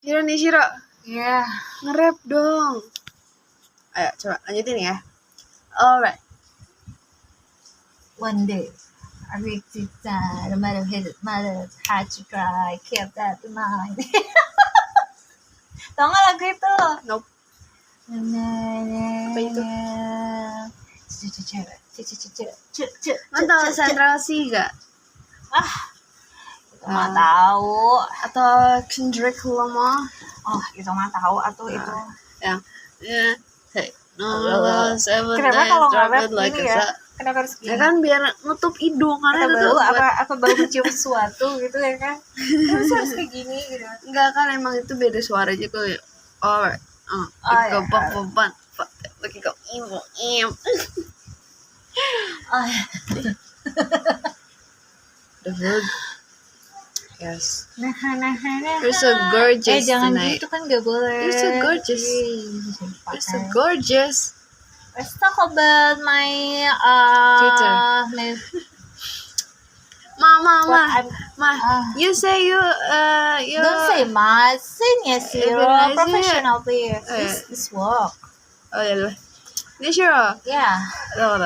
Shiro nih Shiro. Yeah. Nge-rap dong. Ayo coba lanjutin ya. Alright. One day, I reached it down, the mother hit it, mother had to cry, kept that in mind. Tau gak lagu itu? Nope. Apa itu? Mantap Central C gak? Itu mah tahu. Atau Kendrick Lamar? Oh, itu mah tahu atau itu. Yang hey, Kenapa kalau nge-rap like ini ya? Kenapa harus gini? Ya kan biar nutup hidung karena itu tuh apa baru mencium sesuatu gitu ya kan? Terus harus kayak gini gitu. Enggak kan emang itu beda suara aja kok ya. Alright. Ikut pakai kau im. The hood. Yes. You're so gorgeous jangan tonight. gitu kan gak boleh. You're so gorgeous. You're so gorgeous. Let's talk about my Twitter. Ma. You say you Don't say ma. Say yes, you're a professional player. Oh, yeah. This work. Oh ya. Ini sure. Yeah. Tahu.